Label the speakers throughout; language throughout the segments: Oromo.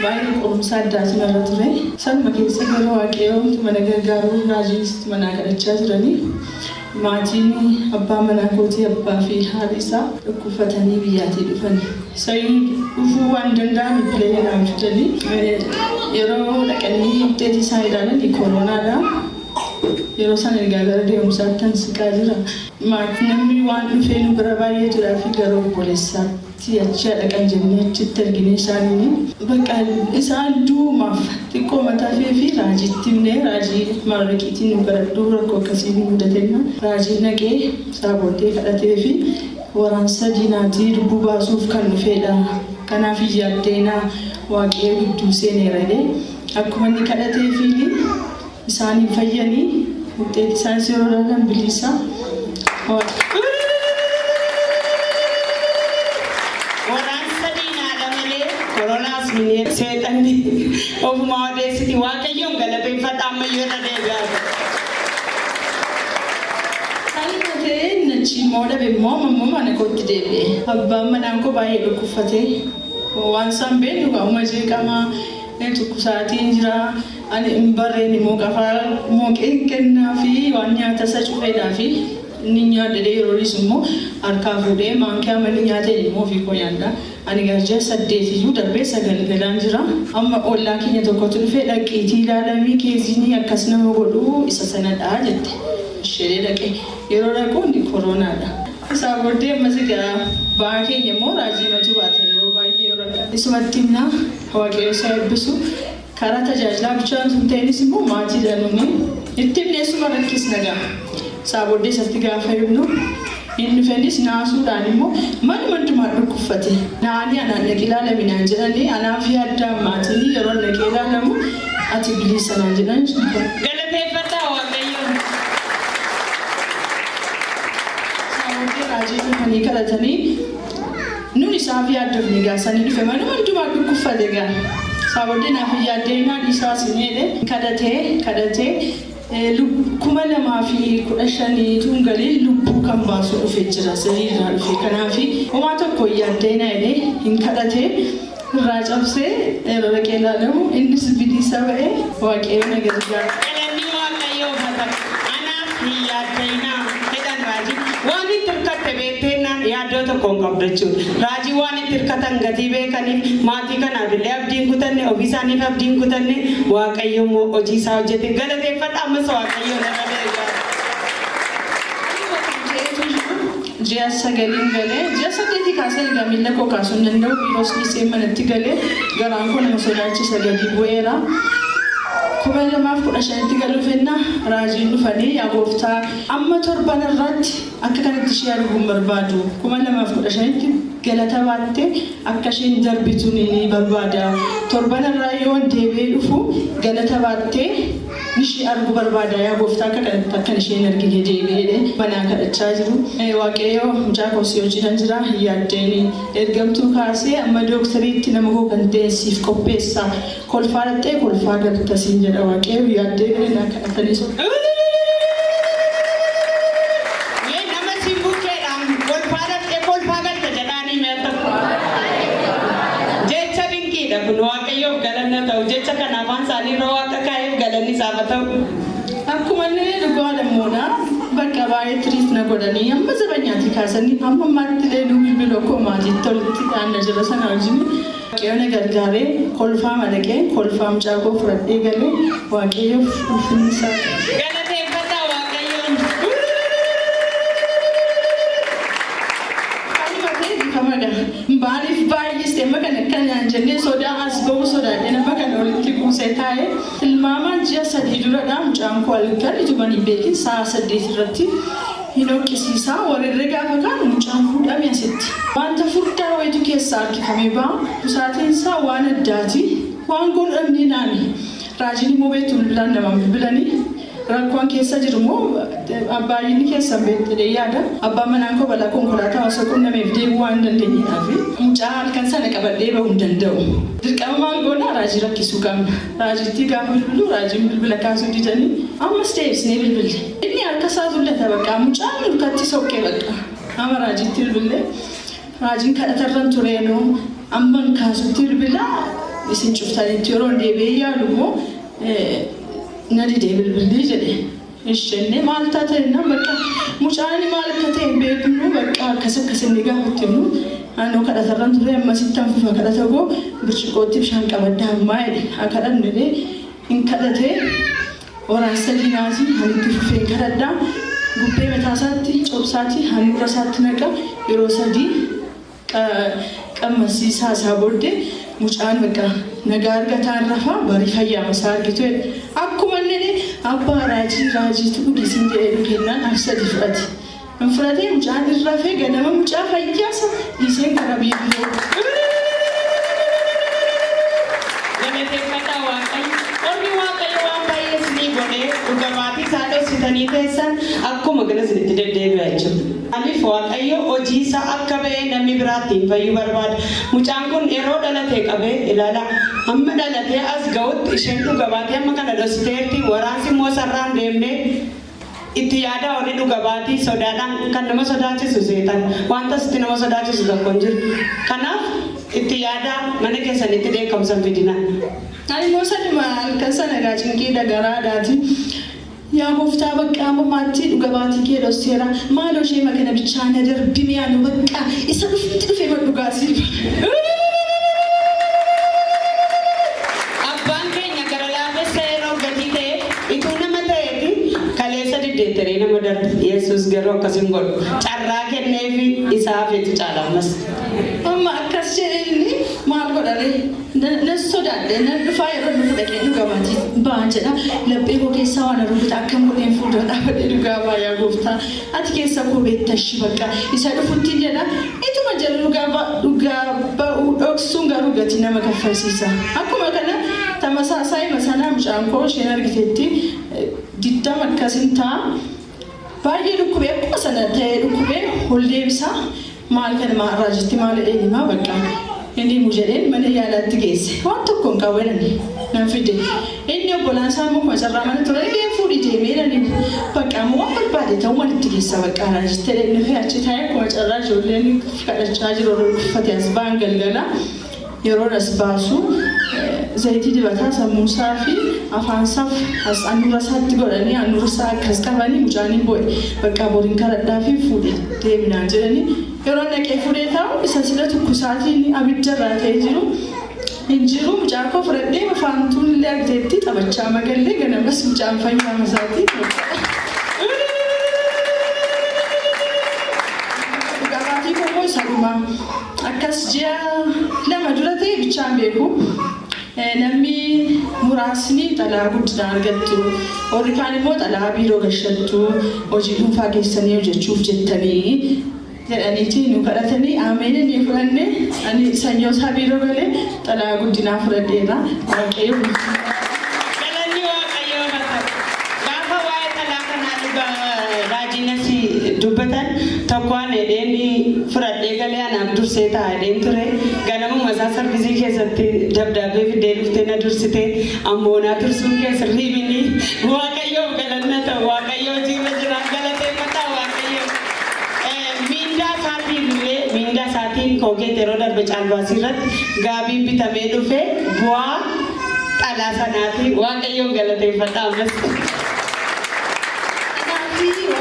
Speaker 1: baay'ee qorumsa addaati irra ture. Sanuma keessa yeroo waaqayyoon mana gargaaruu raajiin mana kadhachaa jiranii maatiin abbaa manaa kootii abbaa fi haadha isaa dhukkufatanii biyyaatii dhufan. Sayyuu dhufuu waan danda'an bileen fidanii yeroo dhaqanii updeetii isaa ilaalanii kooronaadha. Yeroo sana gara deemsaatti siqaa jira. Maatiin namni waan dhufee nu bira baay'ee turaa fi gara obboleessaatti achi dhaqan jennee achitti argine isaanii bakka isaan duumaaf xiqqoo mataa fi raajiitti himnee raajii maarraqiitiin nu baradhuu rakkoo akkasii nu mudatenna raajii naqee saabotee kadhatee fi waraansa diinaatii lubbuu baasuuf kan dhufeedha. Kanaaf yaaddeenaa waaqayyo gidduu seeneerale akkuma inni kadhatee fi isaanii fayyanii updeetii isaan yeroo dhaqan bilisa.
Speaker 2: Seetani ofuma odeessiti waaqayyoon galateeffadha ammayyoo irra deebi'aa.
Speaker 1: Nachi mooda bimmoo mammoo mana kootti deebi'e. Abbaan manaan koo baay'ee dhukkufatee waan isaan beeknu qaama jeeqamaa tukkusaatiin jira. Ani hin barreen immoo qafaa mooqeen kennaa fi waan nyaata isa cufeedhaa fi inni nyaadhee yeroonis immoo harkaa fuudhee maankaa malee nyaatee immoo ofii koo nyaadha. Ani garjaa 8 iyyuu darbee 9 galaan jira. Amma ollaa keenya tokkotu dhufee dhaqiitii ilaalamii keezinii akkas nama godhuu isa sanadhaa jette. Ishee dhaqee yeroo dhaquun kooronaadha. Isaa booddee ammas egaa ba'aa keenya immoo raajii matu baata yeroo baay'ee yeroo isumatti himnaa waaqayyo isaa eebbisu karaa tajaajilaa bichaan sun ta'enis immoo maatii dhanuuni itti himneessuma rakkisna ga'a. Isaa booddee isatti gaafa himnu inni fedhis naasuudhaan immoo manuma hundumaa dhukkuffate. Naanii anaan dhaqee ilaalaminaan jedhanii anaaf yaaddaa maatiin yeroo dhaqee ilaalamu ati bilisa naan jedhan
Speaker 2: galateeffadhaa waaqayyoon.
Speaker 1: Saawwatii raajii dhufanii kadhatanii nun isaaf yaaddoofni gaasanii dhufe manuma hundumaa dhukkuffate gaa. Saawwatii naaf yaaddeenaan isaa sineedhe kadhatee 2015 tungalee lubbuu kan baasu dhufee jira sirriirraa dhufe. Kanaaf homaa tokko yaaddeenaa jedhee hin kadhatee irraa cabsee yeroo dhaqee ilaalamu innis bilisa ba'ee waaqayyo na gargaara.
Speaker 2: Galanni waaqayyoo fata anaaf hin yaaddeenaa jedhan raajii waan itti hirkatte beekteenaan yaaddoo tokkoon qabdu jechuudha. Raajii waan itti hirkatan gatii beekaniif maatii kanaaf illee abdiin kutanne ofii isaaniif abdiin kutanne waaqayyo immoo hojii isaa hojjete galateeffadha ammas waaqayyo nama deebi'a.
Speaker 1: Ji'a 9 galee ji'a 8 kaasee miila koo kaasuu hin danda'u biiroos dhiisee manatti galee garaan koo nama sodaachisa gadi bu'eera. 2015 galuuf ennaa raajiin dhufanii yaa gooftaa amma torban irratti akka kanatti ishee arguun barbaadu 2015 galata baatte akka isheen darbitu ni barbaada. Torban irraa yoo deebi'ee dhufu galata baatte ishee argu barbaada yaa gooftaa akka kanatti akka isheen argine deebi'ee banaa kadhachaa jiru. Waaqayyo mucaa koosii hojiidhaan jira yaaddeeni ergamtuu kaasee amma dooktariitti nama koo kan ta'eessiif qopheessaa kolfaa dhattee kolfaa galtasiin jedha waaqayyo yaaddeeni na kadhatanii so.
Speaker 2: Waaqayyoof galanna ta'u jecha kana afaan isaanii irra waaqa kaa'eef galanni isaaf ta'u.
Speaker 1: Akkuma inni dhugaa lammoodha bakka baay'ee tiriis na godhanii amma zabanyaatti kaasanii amma ammaatti illee nu bilbiloo koo maatiitti walitti dhaanna jira sana wajjin waaqayyo na gargaaree kolfaa madaqee kolfaa mucaa koo fudhadhee galee waaqayyoof ulfinni isaa.
Speaker 2: Galateeffadhaa waaqayyoon.
Speaker 1: Baaliif baay'isee makan akkanaan jennee sodaa as ba'uu sodaadhe nama kan walitti kuusee taa'ee tilmaamaan ji'a 3 duradhaa mucaan koo halkan ijumanii beekin sa'a 8 irratti hin hoqqisiisaa warreen gaafa kan mucaan fuudhame asitti. Wanta furdaa wayitu keessaa harkifamee ba'a busaatiin isaa waan addaati waan godhamni naani raajiin immoo beektu bilbilaan namaan bilbilanii. Rakkoon keessa jiru immoo abbaayyiin keessa beektee yaada abbaan manaan koo balaa konkolaataa osoo qunnameef deemuu waan dandeenyeedhaaf mucaa halkan sana qabadhee bahuu hin danda'u. Dirqama maal goona raajii rakkisuu qabna. Raajiitti gaafa bilbilu raajiin bilbila kaasuu didanii ammas deebisnee bilbille. Inni harka isaa tullata bakka mucaan nurkatti soqqee bakka. Amma raajiitti bilbille raajiin kadhatarran tureenoo amman kaasutti bilbila isin cuftanitti yeroo deebi'ee yaalumoo nadi deebilbilii jedhe ishenne maal taateenna bakka mucaani maal akka ta'e beeknu bakka akkas inni gaafatinu anoo kadhatarran ture ammasittan fufa kadhatagoo birciqootti bishaan qabaddaa ammaa jedhe akadhanne hin kadhatee waraan sadii naasii halitti fufeen kadhadhaa gubbee mataasaatti cobsaatti handhuura isaatti naqa yeroo sadii qammasiisaa isaa booddee mucaan bakka nagaa argataan rafaa barii fayyaama isaa argitu akkuma inni abbaa raajiitu dhugiisin jedhee dhugennaan afsadi fudhate hin fudhatee mucaan irrafee ganama mucaa fayyaasa dhiiseen kana biyyoo
Speaker 2: galateeffadhaa waaqayyo ormi waaqayyo waan baay'ee isinii godhee dhugaatii isaa dhoksitanii teessan akkuma galas itti deddeebi'aa jechuudha. Aniif waaqayyo hojii isaa akka ba'ee namni biraatti hin fayyuu barbaada. Mucaan kun yeroo dhalatee qabee ilaala. Amma dhalatee as ga'utti isheen dhugaatii amma kana dhoksiteerti waraansi immoo sarraan deemnee itti yaada warri dhugaatii sodaadhaan kan nama sodaachisu seetan wanta sitti nama sodaachisu tokko hin jiru. Kanaaf itti yaada mana keessanitti dheekkamsan fidina.
Speaker 1: Ani moosadhuma halkan sana egaa cinqii dagaraadhaati. Yaa gooftaa bakka ammatti dhugaatii kee dhosseera maaloo ishee makana bichaan darbine yaanu bakka isa dhufe dhugaasii.
Speaker 2: Abbaan keenya gara laafessa yeroo gadi ta'e ituu nama ta'eeti kaleessa diddeettaree nama darbe Yesuus garuu akkasiin godhu carraa kenneefi isaa feetu caalammas.
Speaker 1: Amma akkas jedheenni maal godhare na sodaadhe na dhufaa yeroo dhufu dhaqee dhugaatii ba'an jedha laphee koo keessaa waan arruuta akkam godheen fuuldura dhaabadhee dhugaa baay'aa gooftaa ati keessa koo beektashi bakka isa dhufutti jedha ituma jedhu dhugaa ba'uu dhoksuun garuu gatii nama kaffalsiisa akkuma kana tamasaasaa sanaa mucaan koo isheen argiteetti diddama akkasin ta'a baay'ee dhukkubee akkuma sana ta'ee dhukkubee ol deebisaa maal kana maarraa jirti maal eenyumaa bakka inni mujedeen mana yaalaatti geesse waan tokko hin qabanani nan fide inni obbolaan isaa immoo masarraa mana ture gee fuudhii deemeedhani bakka ammoo waan barbaade ta'uu walitti geessa bakka anaa jirtee inni fi achi taa'ee akkuma carraa ijoolleen kadhachaa jiru yeroo uffate as ba'an galgala yeroo as baasu zayitii dibataa sammuusaa fi afaansaaf as handhuura isaatti godhanii handhuura isaa akkas qabanii mucaaniin bo'e bakka boriin kadhadhaa fi fuudhee deeminaan jedhanii yeroo naqee fuudhee taa'u isa sila tukkusaatiin abiddarraa ta'ee jiru mucaan koo fudhadhee afaantuun illee argiteetti taphachaa magallee ganamas mucaan fayyaama isaatii dhugaatii koo isa dhumaa akkas ji'a lama dura ta'e bichaan beeku namni muraasni xalaa guddinaa argattu warri kaan immoo xalaa biiroo gashattu hojii dhuunfaa keessanii hojjechuuf jettanii jedhaniiti nu kadhatanii ameenin ni fudhanne ani sanyoo isaa biiroo galee xalaa guddinaa fudhadheera waaqayyo
Speaker 2: galanni waaqayyoo mata gaafa waa'ee xalaa kanaa raajinasi dubbatan tokkoon edheeni fudhadhee galee anaaf dursee taa'ee ture ganamuma isaa sarvisii keessatti dabdaabee fiddee dhuftee na dursite ammoo naa tursuun keessa riibini waaqayyoo galanna ta'u waaqayyoo jiirra jira galateeffataa waaqayyoo miindaa isaatiin kookee yeroo darbe caalbaasii irratti gaabiin bitamee dhufe bu'aa xalaa sanaati waaqayyoon galateeffadhaa ammas.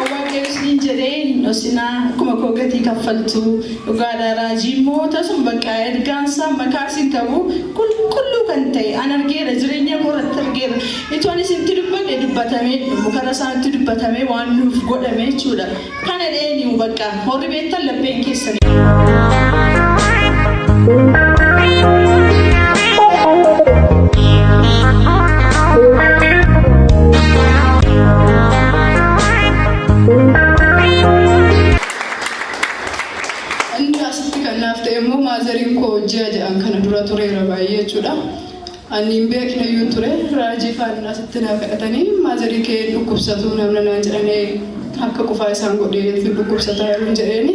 Speaker 1: Waaqayyoon jedheen osinaa akkuma koo gatii kaffaltu dhugaadhaa raajii immoo tasuma bakka ergaansaa makaasiin qabu qulqulluu kan ta'e an argeera jireenya koo irratti argeera itoo anis itti dubbadhe dubbatamee mukarra isaatti dubbatamee waan nuuf godhame jechuudha kana dheeni bakka horri beektan lapheen keessanii.
Speaker 3: Maazariin koo ji'a jedhan kana dura tureera baay'ee jechuudha. Ani hin beekne iyyuu ture raajii faannaa sitti naa kadhatanii maazarii kee dhukkubsatu namna naan jedhanii akka qufaa isaan godhee fi dhukkubsataa yeroo jedheeni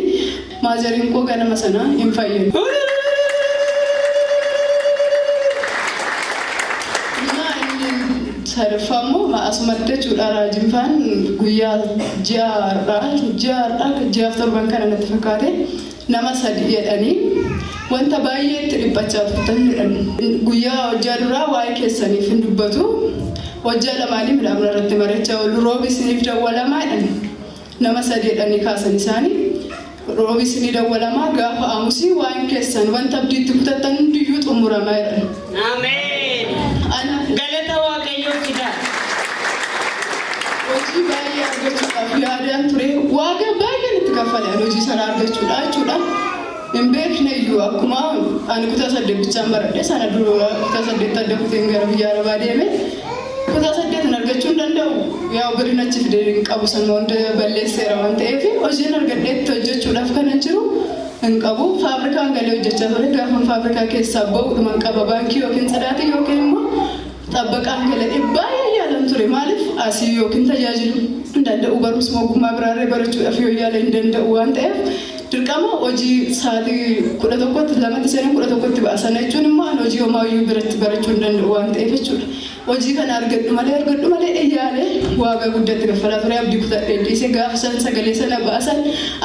Speaker 3: maazariin koo ganama sana hin fayyadu. Sarfaammoo asumatti jechuudha raajiin faan guyyaa ji'a har'aaf torban kana natti fakkaate nama sadi jedhanii wanta baay'eetti dhiphachaa turtan guyyaa hojjaa duraa waa'ee keessaniif hin dubbatu hojjaa lamaanii midhaan irratti marachaa oolu roobi isiniif dawwalamaadhaan nama sadi jedhanii kaasan isaanii roobi isinii dawwalamaa gaafa aamusii waa'ee keessan wanta abdiitti kutattan hundiyyuu xumuramaa jedhan.
Speaker 2: Ameen. Galata Waaqayyoo fidaa.
Speaker 3: Hojii baay'ee argachuudhaaf yaadaan ture waaqa baay'een itti kaffaleen hojii sana argachuudha jechuudha. Hin beekne iyyuu akkuma ani kutaa 8 bichaan baradhe sana dura kutaa 8 adda kuteen gara biyya Arabaa deeme kutaa 8 argachuu hin danda'u yaa birrii achi fidee hin qabu sana hunda balleesseera waan ta'eef hojiin argadheetti hojjechuudhaaf kanan jiru hin qabu faabrikaan galee hojjechaa ture gaafa faabrikaa keessaa ba'uudhumaan qaba baankii yookiin sadaatii yookiin immoo xabbaqaan galee baay'ee yaadan ture maaliif asii yookiin tajaajilu hin danda'u barumsa ogummaa biraarree barachuudhaaf yoo yaala hin danda'u waan ta'eef dirqama hojii sa'aatii 11tti 11tti baasan jechuun immoo ani hojii homaayyuu biratti barachuu hin danda'u waan ta'eef jechuudha. Hojii kana argadhu malee yaalee waaqa guddaatti kaffalaa ture abdii kutadhee dhiisee gaafa san sagalee sana baasan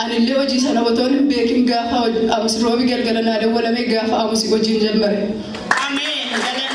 Speaker 3: anillee hojii sana otoo hin beekin gaafa aamusi roobi galgala naa dawwalamee gaafa aamusi hojiin jalqabe.
Speaker 2: Ameen.